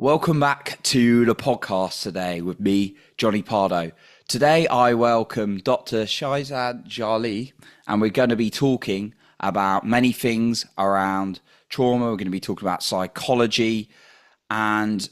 Welcome back to the podcast today with me, Johnny Pardo. Today I welcome Dr. Shahrzad Jalali, and we're going to be talking about many things around trauma. We're going to be talking about psychology and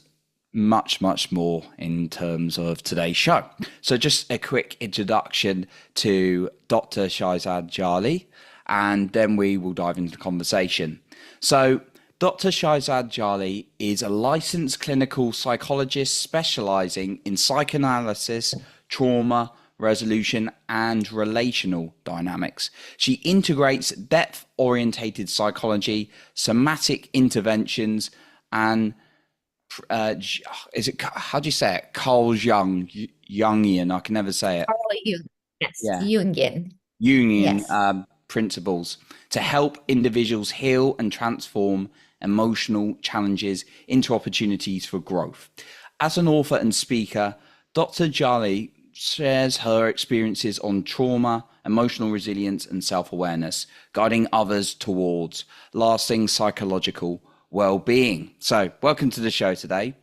much more in terms of today's show. So just a quick introduction to Dr. Shahrzad Jalali, and then we will dive into the conversation. So Dr. Shahrzad Jalali is a licensed clinical psychologist specializing in psychoanalysis, trauma, resolution, and relational dynamics. She integrates depth-orientated psychology, somatic interventions, and how do you say it? Carl Jungian. I can never say it. Carl Jung. Yes, Yeah, Jungian. Jungian Yes. principles to help individuals heal and transform emotional challenges into opportunities for growth. As an author and speaker, Dr. Jalali shares her experiences on trauma, emotional resilience, and self awareness, guiding others towards lasting psychological well being. So, welcome to the show today.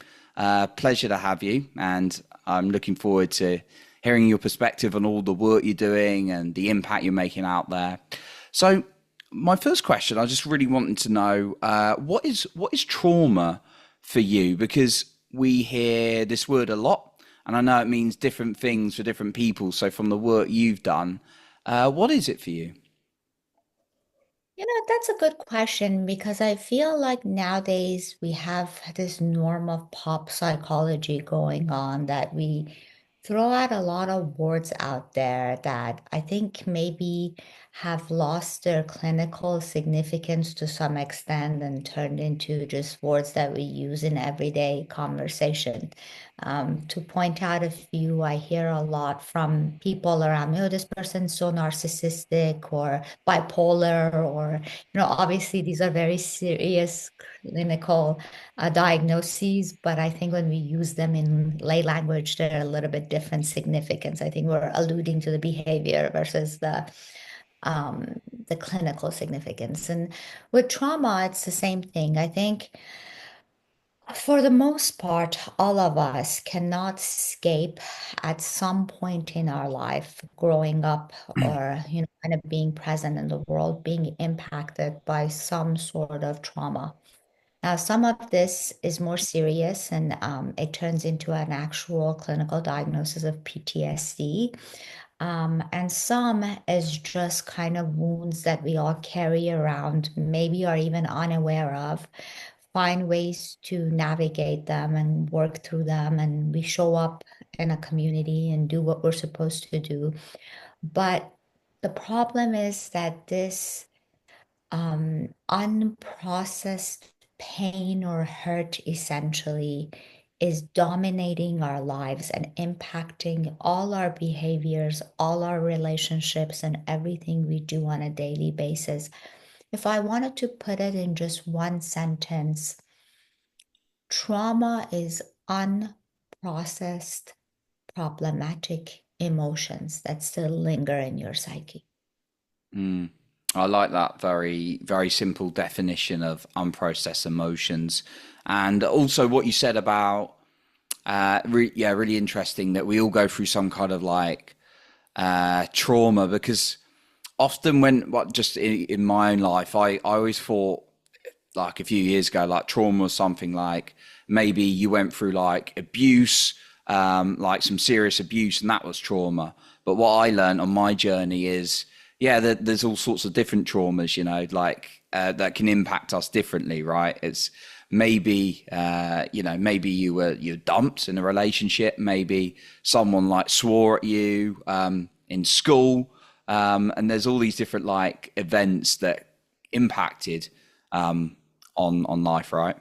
Pleasure to have you, and I'm looking forward to hearing your perspective on all the work you're doing and the impact you're making out there. So, my first question, I just really wanted to know what is trauma for you? Because we hear this word a lot, and I know it means different things for different people. So, from the work you've done, what is it for you? That's a good question because I feel like nowadays we have this norm of pop psychology going on that we throw out a lot of words out there that I think maybe have lost their clinical significance to some extent and turned into just words that we use in everyday conversation. To point out a few, I hear a lot from people around me, oh, this person's so narcissistic or bipolar, or, obviously these are very serious clinical diagnoses, but I think when we use them in lay language, they're a little bit different significance. I think we're alluding to the behavior versus the clinical significance. And with trauma, it's the same thing. I think for the most part, all of us cannot escape at some point in our life, growing up or, kind of being present in the world, being impacted by some sort of trauma. Now, some of this is more serious and it turns into an actual clinical diagnosis of PTSD. And some is just kind of wounds that we all carry around, maybe are even unaware of, find ways to navigate them and work through them. And we show up in a community and do what we're supposed to do. But the problem is that this unprocessed pain or hurt essentially is dominating our lives and impacting all our behaviors, all our relationships, and everything we do on a daily basis. If I wanted to put it in just one sentence, trauma is unprocessed, problematic emotions that still linger in your psyche. Mm. I like that very simple definition of unprocessed emotions, and also what you said about yeah, really interesting that we all go through some kind of like trauma because often when what just in my own life, I always thought like a few years ago, like trauma was something like maybe you went through like abuse, like some serious abuse, and that was trauma. But what I learned on my journey is, yeah, there's all sorts of different traumas, like that can impact us differently, right? It's maybe, maybe you're dumped in a relationship, maybe someone like swore at you in school, and there's all these different like events that impacted on life, right?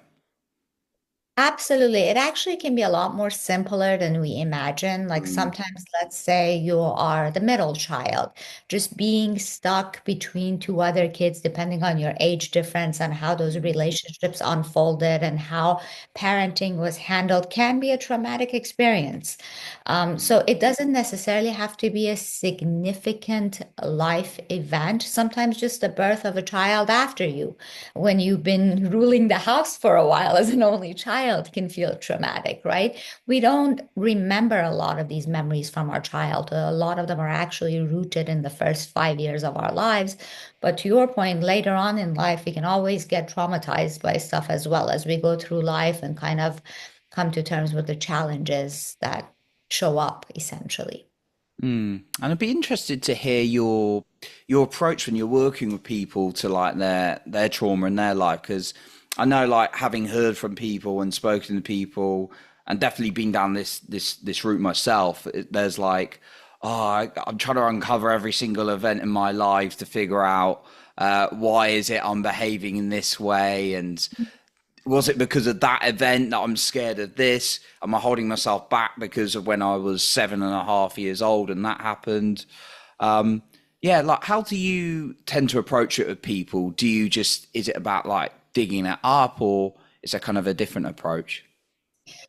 Absolutely. It actually can be a lot more simpler than we imagine. Like Mm, sometimes, let's say you are the middle child, just being stuck between two other kids, depending on your age difference and how those mm, relationships unfolded and how parenting was handled can be a traumatic experience. So it doesn't necessarily have to be a significant life event. Sometimes just the birth of a child after you, when you've been ruling the house for a while as an only child child can feel traumatic, right? We don't remember a lot of these memories from our childhood. A lot of them are actually rooted in the first 5 years of our lives. But to your point, later on in life, we can always get traumatized by stuff as well as we go through life and kind of come to terms with the challenges that show up essentially. And I'd be interested to hear your approach when you're working with people to like their trauma in their life, because I know like having heard from people and spoken to people and definitely been down this route myself, there's like, I'm trying to uncover every single event in my life to figure out why is it I'm behaving in this way, and was it because of that event that I'm scared of this? Am I holding myself back because of when I was 7.5 years old and that happened? Um, yeah, like how do you tend to approach it with people? Do you just, is it about like digging it up, or is there kind of a different approach?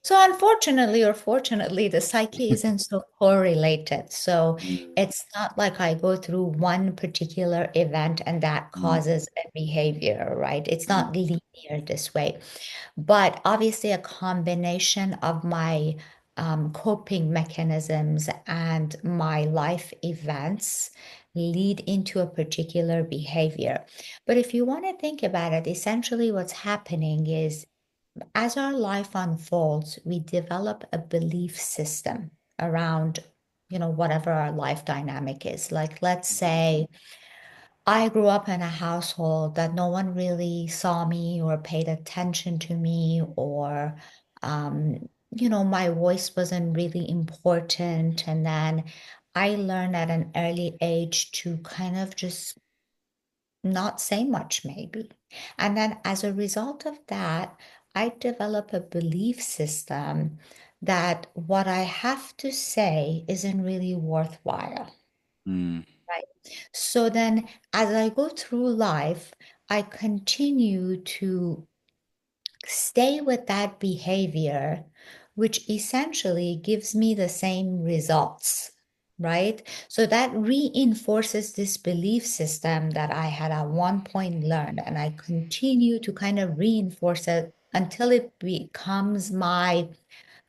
So unfortunately or fortunately, the psyche isn't so correlated. So Mm, it's not like I go through one particular event and that mm, causes a behavior, right? It's mm, not linear this way. But obviously, a combination of my coping mechanisms and my life events lead into a particular behavior. But if you want to think about it, essentially what's happening is as our life unfolds, we develop a belief system around, whatever our life dynamic is. Like, let's say I grew up in a household that no one really saw me or paid attention to me, or, my voice wasn't really important. And then I learned at an early age to kind of just not say much, maybe. And then as a result of that, I develop a belief system that what I have to say isn't really worthwhile, mm, right? So then as I go through life, I continue to stay with that behavior, which essentially gives me the same results, right? So that reinforces this belief system that I had at one point learned, and I continue to kind of reinforce it until it becomes my,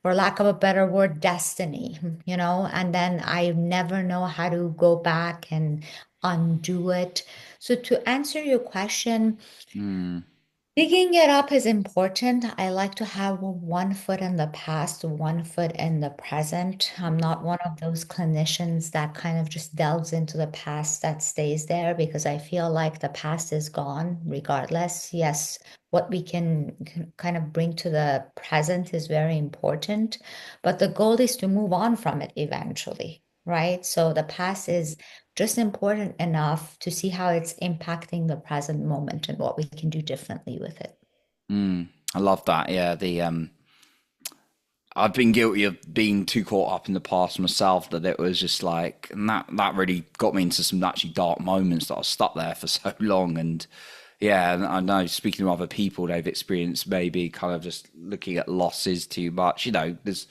for lack of a better word, destiny, and then I never know how to go back and undo it. So to answer your question, mm, digging it up is important. I like to have one foot in the past, one foot in the present. I'm not one of those clinicians that kind of just delves into the past that stays there because I feel like the past is gone regardless. Yes, what we can kind of bring to the present is very important, but the goal is to move on from it eventually, right? So the past is just important enough to see how it's impacting the present moment and what we can do differently with it. mm. I love that. Yeah, I've been guilty of being too caught up in the past myself, that it was just like, and that really got me into some actually dark moments that I was stuck there for so long. And yeah, and I know speaking to other people, they've experienced maybe kind of just looking at losses too much. There's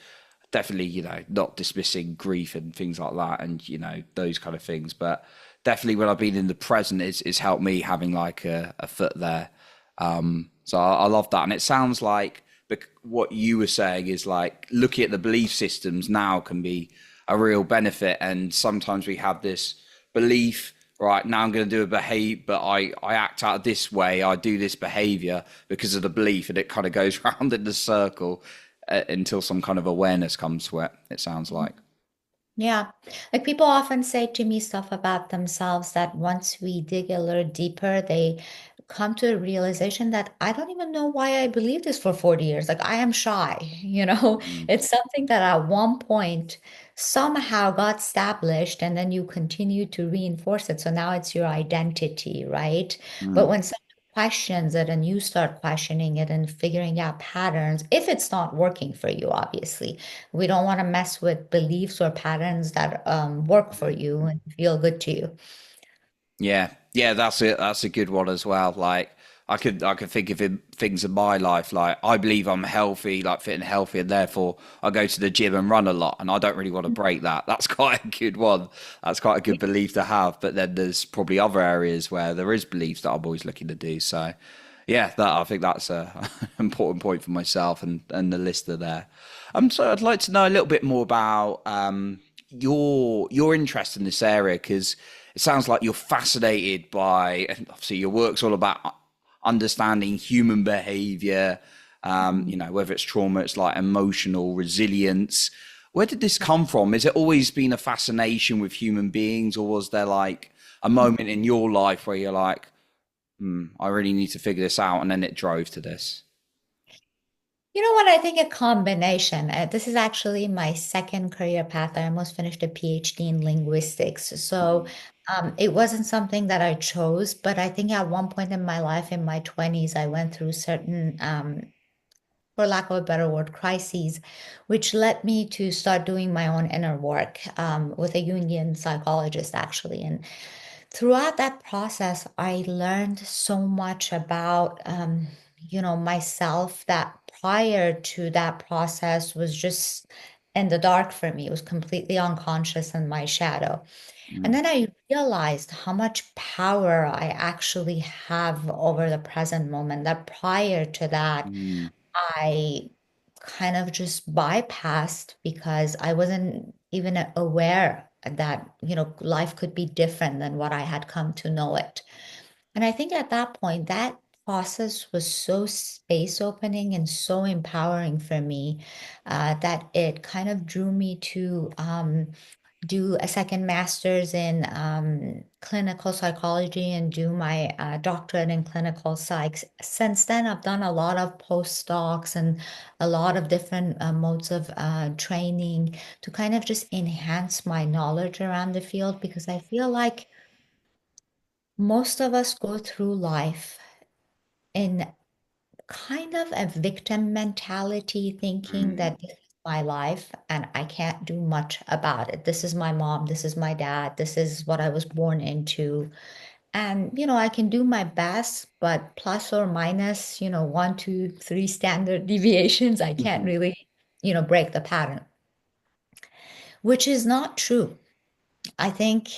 definitely, not dismissing grief and things like that, and those kind of things. But definitely when I've been in the present, it's helped me having like a foot there. So I love that, and it sounds like what you were saying is like looking at the belief systems now can be a real benefit. And sometimes we have this belief, right? Now I'm going to do a behavior, but I act out this way. I do this behavior because of the belief, and it kind of goes round in the circle until some kind of awareness comes to it. It sounds like. Yeah. Like people often say to me stuff about themselves that once we dig a little deeper, they come to a realization that I don't even know why I believed this for 40 years. Like I am shy, Mm, It's something that at one point somehow got established and then you continue to reinforce it. So now it's your identity, right? But mm, when someone questions it and you start questioning it and figuring out patterns, if it's not working for you, obviously. We don't want to mess with beliefs or patterns that work for you and feel good to you. yeah, yeah, that's it. That's a good one as well. Like I could think of things in my life. Like I believe I'm healthy, like fit and healthy, and therefore I go to the gym and run a lot. And I don't really want to break that. That's quite a good one. That's quite a good belief to have. But then there's probably other areas where there is beliefs that I'm always looking to do. So Yeah, that I think that's a important point for myself and the listener there. So I'd like to know a little bit more about your interest in this area because it sounds like you're fascinated by, and obviously your work's all about understanding human behavior. Mhm. You know, whether it's trauma, it's like emotional resilience. Where did this come from? Has it always been a fascination with human beings, or was there like a moment in your life where you're like, I really need to figure this out, and then it drove to this. You know what? I think a combination. This is actually my second career path. I almost finished a PhD in linguistics. So it wasn't something that I chose, but I think at one point in my life, in my 20s, I went through certain, for lack of a better word, crises, which led me to start doing my own inner work with a Jungian psychologist, actually. And throughout that process, I learned so much about, myself that prior to that process was just in the dark for me. It was completely unconscious in my shadow. And Mm, then I realized how much power I actually have over the present moment. That prior to that, mm, I kind of just bypassed because I wasn't even aware that, life could be different than what I had come to know it. And I think at that point, that process was so space opening and so empowering for me that it kind of drew me to do a second master's in clinical psychology and do my doctorate in clinical psych. Since then, I've done a lot of postdocs and a lot of different modes of training to kind of just enhance my knowledge around the field because I feel like most of us go through life in kind of a victim mentality, thinking mm, that this is my life and I can't do much about it. This is my mom, this is my dad, this is what I was born into. And, I can do my best, but plus or minus, one, two, three standard deviations, I can't mhm, really, break the pattern, which is not true. I think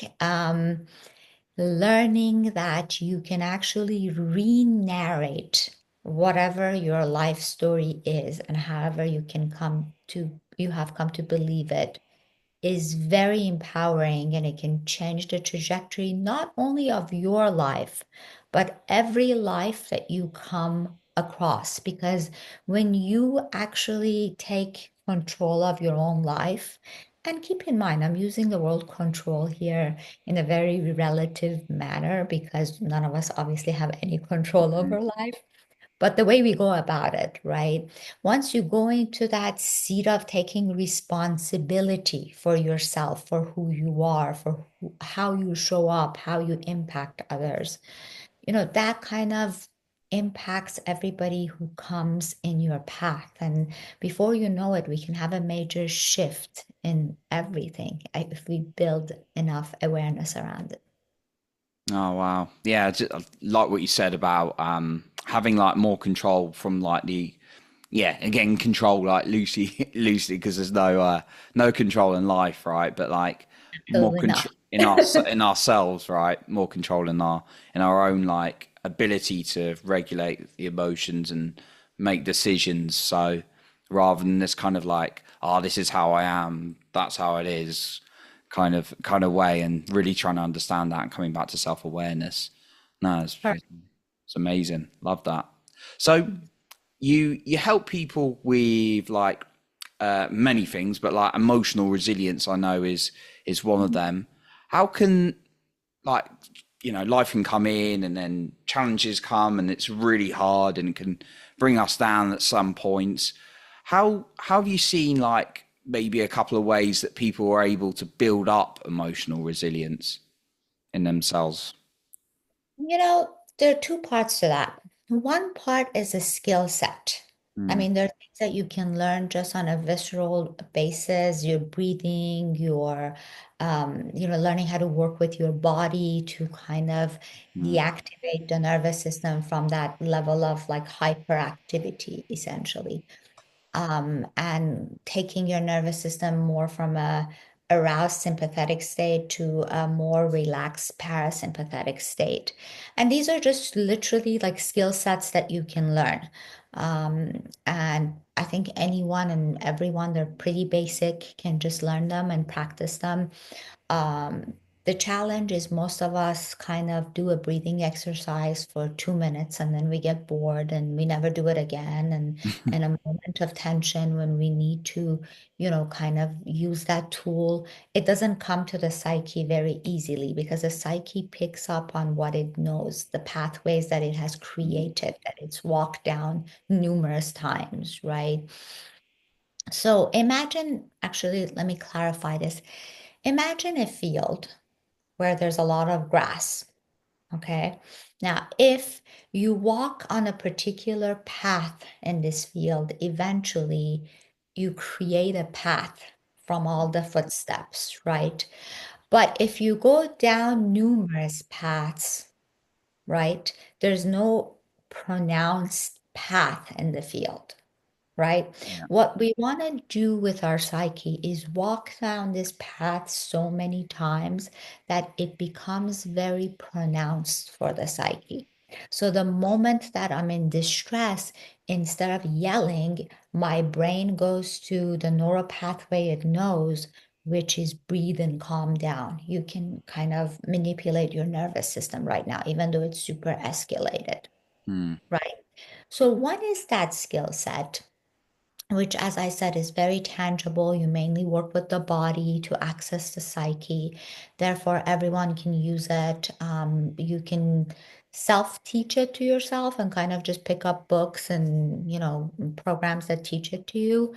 learning that you can actually re-narrate whatever your life story is and however you have come to believe it is very empowering, and it can change the trajectory not only of your life, but every life that you come across. Because when you actually take control of your own life, and keep in mind, I'm using the word control here in a very relative manner because none of us obviously have any control mm, over life. But the way we go about it, right? Once you go into that seat of taking responsibility for yourself, for who you are, for how you show up, how you impact others, that kind of impacts everybody who comes in your path. And before you know it, we can have a major shift in everything if we build enough awareness around it. Oh wow, yeah, I like what you said about having like more control from like the yeah again control like loosely loosely because there's no control in life, right? But like more Absolutely not. control in ourselves, right? More control in our own like ability to regulate the emotions and make decisions. So rather than this kind of like, oh, this is how I am, that's how it is kind of way, and really trying to understand that and coming back to self awareness. No, it's amazing. Love that. So you help people with like many things, but like emotional resilience, I know is one of them. How can like life can come in and then challenges come and it's really hard and can bring us down at some points. How have you seen like maybe a couple of ways that people are able to build up emotional resilience in themselves? There are two parts to that. One part is a skill set. I Mm, mean, there are things that you can learn just on a visceral basis, your breathing, your, learning how to work with your body to kind of mm, deactivate the nervous system from that level of like hyperactivity, essentially, and taking your nervous system more from a aroused sympathetic state to a more relaxed parasympathetic state. And these are just literally like skill sets that you can learn. And I think anyone and everyone, they're pretty basic, can just learn them and practice them. Um, the challenge is most of us kind of do a breathing exercise for 2 minutes and then we get bored and we never do it again. And in a moment of tension, when we need to, kind of use that tool, it doesn't come to the psyche very easily because the psyche picks up on what it knows, the pathways that it has created, that it's walked down numerous times, right? So imagine, actually, let me clarify this. Imagine a field where there's a lot of grass. Okay. Now, if you walk on a particular path in this field, eventually you create a path from all the footsteps, right? But if you go down numerous paths, right, there's no pronounced path in the field, right? Yeah. What we want to do with our psyche is walk down this path so many times that it becomes very pronounced for the psyche. So the moment that I'm in distress, instead of yelling, my brain goes to the neural pathway it knows, which is breathe and calm down. You can kind of manipulate your nervous system right now, even though it's super escalated, Mm. right? So, what is that skill set? Which, as I said, is very tangible. You mainly work with the body to access the psyche. Therefore, everyone can use it. You can self-teach it to yourself and kind of just pick up books and, programs that teach it to you.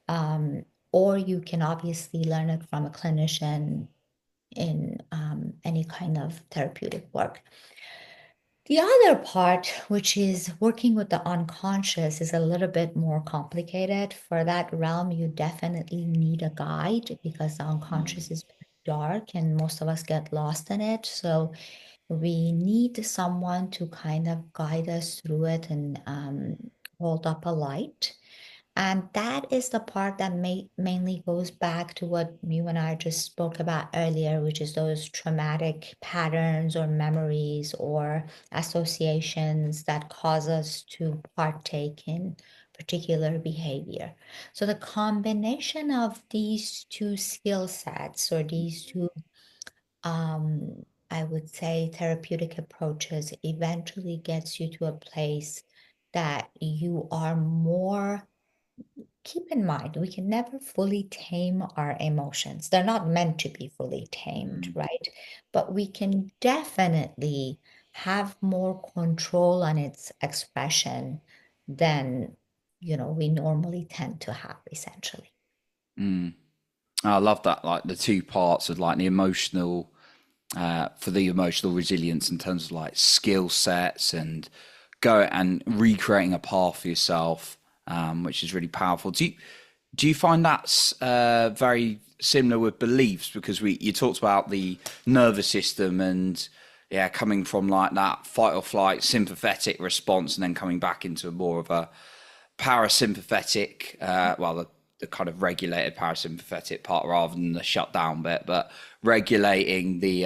Um, or you can obviously learn it from a clinician in any kind of therapeutic work. The other part, which is working with the unconscious, is a little bit more complicated. For that realm, you definitely need a guide because the Mm. unconscious is very dark and most of us get lost in it. So we need someone to kind of guide us through it and hold up a light. And that is the part that mainly goes back to what you and I just spoke about earlier, which is those traumatic patterns or memories or associations that cause us to partake in particular behavior. So the combination of these two skill sets or these two, I would say, therapeutic approaches eventually gets you to a place that you are more. Keep in mind, we can never fully tame our emotions. They're not meant to be fully tamed, Mm. right? But we can definitely have more control on its expression than, we normally tend to have, essentially. Mm. I love that, like the two parts of like the emotional, for the emotional resilience in terms of like skill sets and go and recreating a path for yourself, which is really powerful. Do you find that's very similar with beliefs? Because you talked about the nervous system and yeah, coming from like that fight or flight sympathetic response and then coming back into more of a parasympathetic, the kind of regulated parasympathetic part rather than the shutdown bit, but regulating the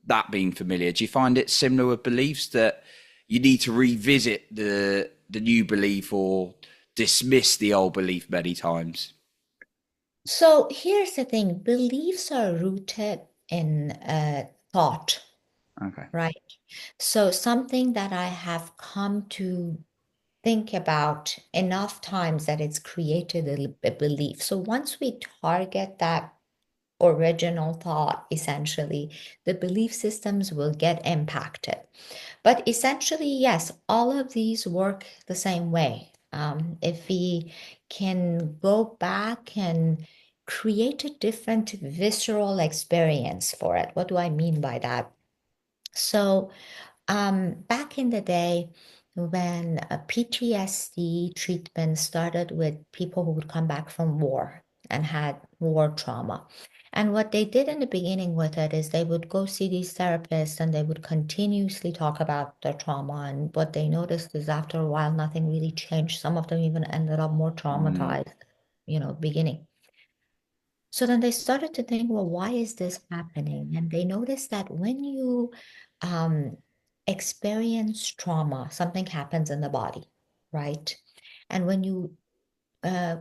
that being familiar. Do you find it similar with beliefs that you need to revisit the new belief or dismiss the old belief many times? So here's the thing, beliefs are rooted in thought, Okay. right? So something that I have come to think about enough times that it's created a belief. So once we target that original thought, essentially, the belief systems will get impacted. But essentially, yes, all of these work the same way. If we can go back and create a different visceral experience for it. What do I mean by that? So, back in the day, when a PTSD treatment started with people who would come back from war and had war trauma. And what they did in the beginning with it is they would go see these therapists and they would continuously talk about their trauma. And what they noticed is after a while, nothing really changed. Some of them even ended up more Mm. traumatized, beginning. So then they started to think, well, why is this happening? And they noticed that when you um, experience trauma, something happens in the body, right? And when you uh,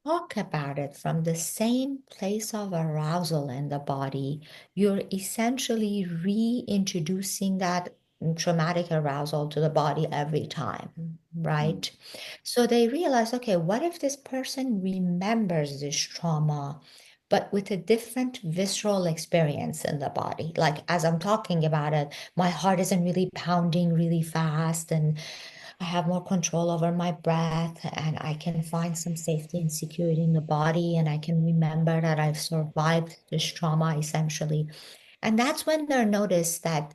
talk about it from the same place of arousal in the body, you're essentially reintroducing that traumatic arousal to the body every time, Mm, right? So they realized, okay, what if this person remembers this trauma, but with a different visceral experience in the body? Like as I'm talking about it, my heart isn't really pounding really fast and I have more control over my breath and I can find some safety and security in the body. And I can remember that I've survived this trauma essentially. And that's when they're noticed that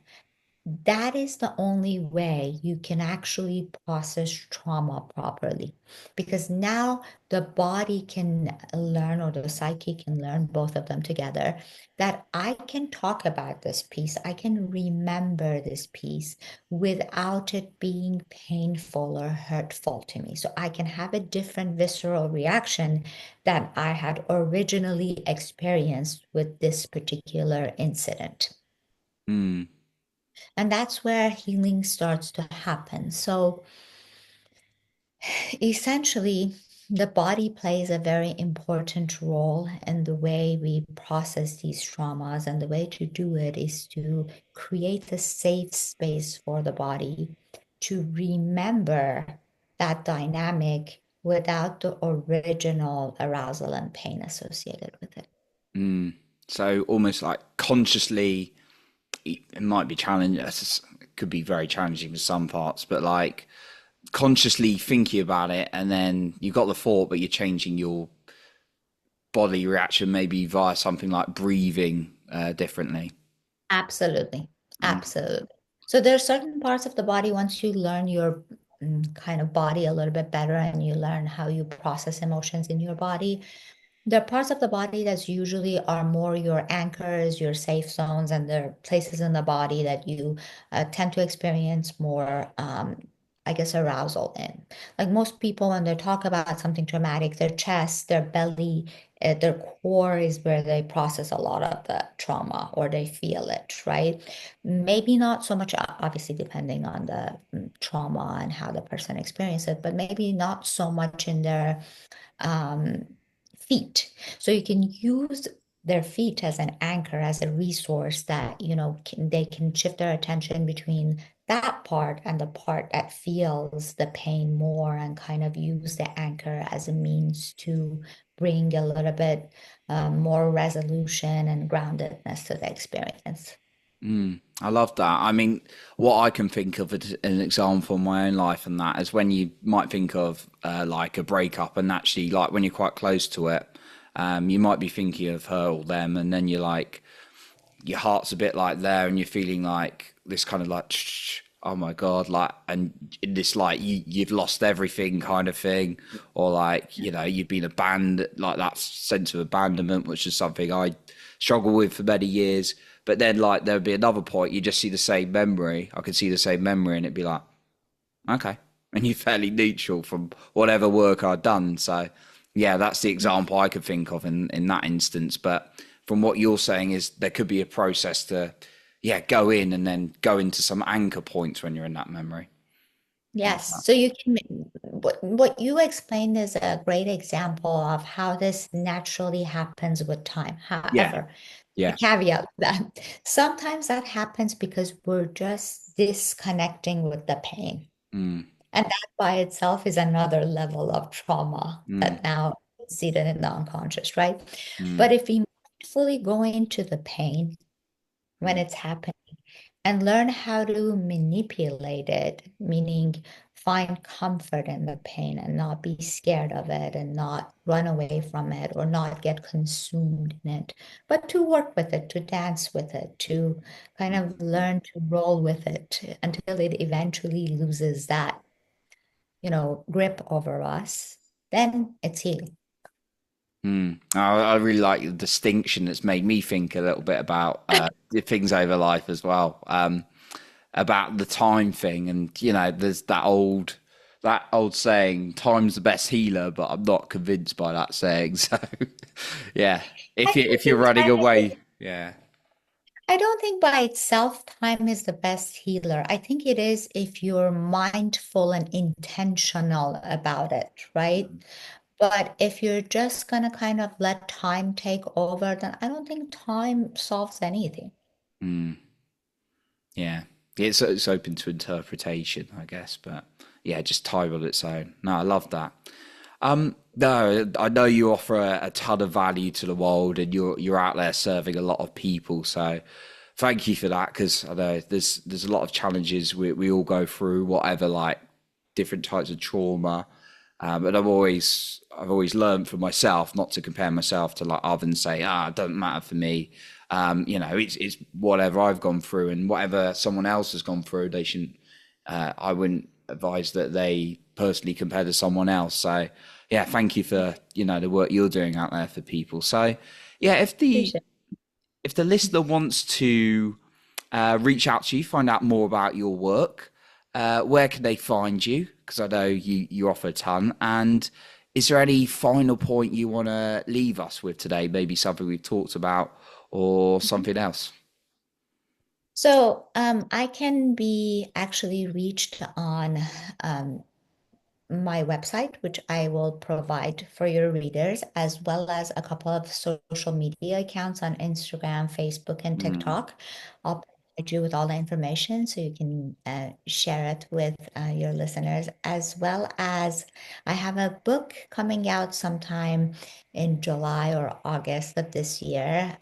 that is the only way you can actually process trauma properly. Because now the body can learn, or the psyche can learn, both of them together, that I can talk about this piece, I can remember this piece without it being painful or hurtful to me. So I can have a different visceral reaction than I had originally experienced with this particular incident. mm, And that's where healing starts to happen. So essentially, the body plays a very important role in the way we process these traumas. And the way to do it is to create a safe space for the body to remember that dynamic without the original arousal and pain associated with it. mm. So almost like consciously, it might be challenging. It could be very challenging for some parts, but like consciously thinking about it, and then you got the thought, but you're changing your body reaction maybe via something like breathing differently. Absolutely. Mm, Absolutely. So there are certain parts of the body, once you learn your kind of body a little bit better and you learn how you process emotions in your body, there are parts of the body that usually are more your anchors, your safe zones, and there are places in the body that you tend to experience more, I guess, arousal in. Like most people, when they talk about something traumatic, their chest, their belly, their core is where they process a lot of the trauma or they feel it, right? Maybe not so much, obviously, depending on the trauma and how the person experienced it, but maybe not so much in their um, feet. So you can use their feet as an anchor, as a resource that, they can shift their attention between that part and the part that feels the pain more and kind of use the anchor as a means to bring a little bit more resolution and groundedness to the experience. mm. I love that. I mean, what I can think of as an example in my own life, and that is when you might think of like a breakup, and actually, like when you're quite close to it, you might be thinking of her or them, and then you're like, your heart's a bit like there, and you're feeling like this kind of like, oh my god, like, and in this like you've lost everything kind of thing, or like you've been abandoned, like that sense of abandonment, which is something I struggle with for many years. But then like there'd be another point, you just see the same memory. I could see the same memory, and it'd be like, okay, and you're fairly neutral from whatever work I'd done. So yeah, that's the example I could think of in that instance. But from what you're saying is there could be a process to yeah go in and then go into some anchor points when you're in that memory. Yes, so you can, what you explained is a great example of how this naturally happens with time. Yeah, However, the yeah, caveat to that, sometimes that happens because we're just disconnecting with the pain. mm, And that by itself is another level of trauma mm, that now is seated in the unconscious, right? mm, But if we mindfully go into the pain when mm, it's happening, and learn how to manipulate it, meaning find comfort in the pain and not be scared of it and not run away from it or not get consumed in it, but to work with it, to dance with it, to kind of mm. learn to roll with it until it eventually loses that, grip over us. Then it's healing. Mm. I really like the distinction that's made me think a little bit about the things over life as well. About the time thing, and there's that old saying, time's the best healer, but I'm not convinced by that saying. So, yeah, I don't if you're think running time is the away, yeah. I don't think by itself time is the best healer. I think it is if you're mindful and intentional about it, right? But if you're just gonna kind of let time take over, then I don't think time solves anything. Mm, yeah. It's open to interpretation, I guess, but yeah, just time on its own. No, I love that. No, I know you offer a ton of value to the world, and you're out there serving a lot of people. So, thank you for that, because I know there's a lot of challenges we all go through, whatever, like different types of trauma. And I've always learned for myself not to compare myself to like others and say, it doesn't matter for me. It's whatever I've gone through, and whatever someone else has gone through, they shouldn't. I wouldn't advise that they personally compare to someone else. So yeah, thank you for the work you're doing out there for people. So yeah, Appreciate if the it. listener wants to reach out to you, find out more about your work, where can they find you? Because I know you offer a ton. And is there any final point you want to leave us with today? Maybe something we've talked about or something else? So, I can be actually reached on um, my website, which I will provide for your readers, as well as a couple of social media accounts on Instagram, Facebook, and Mm, TikTok. I'll provide you with all the information so you can share it with your listeners, as well as I have a book coming out sometime in July or August of this year.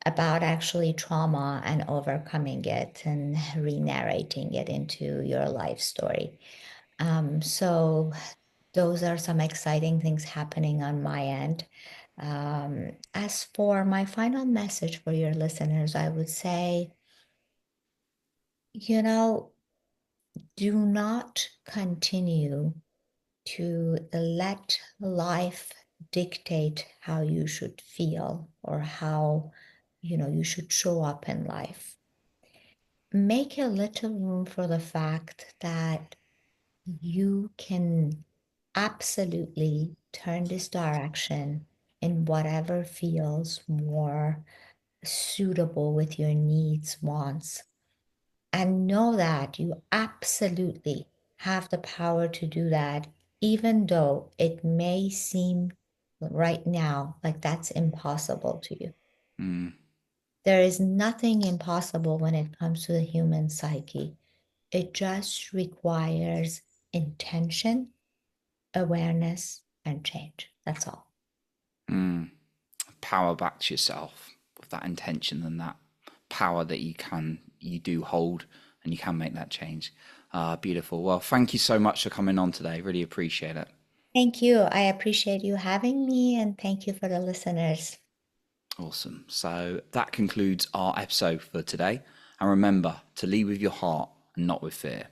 About actually trauma and overcoming it and re-narrating it into your life story. So those are some exciting things happening on my end. As for my final message for your listeners, I would say, you know, do not continue to let life dictate how you should feel or how, you should show up in life. Make a little room for the fact that you can absolutely turn this direction in whatever feels more suitable with your needs, wants, and know that you absolutely have the power to do that, even though it may seem right now like that's impossible to you. mm, There is nothing impossible when it comes to the human psyche. It just requires intention, awareness, and change. That's all. mm. Power back to yourself with that intention and that power that you do hold, and you can make that change. Beautiful. Well, thank you so much for coming on today. Really appreciate it. Thank you. I appreciate you having me, and thank you for the listeners. Awesome. So that concludes our episode for today. And remember to lead with your heart and not with fear.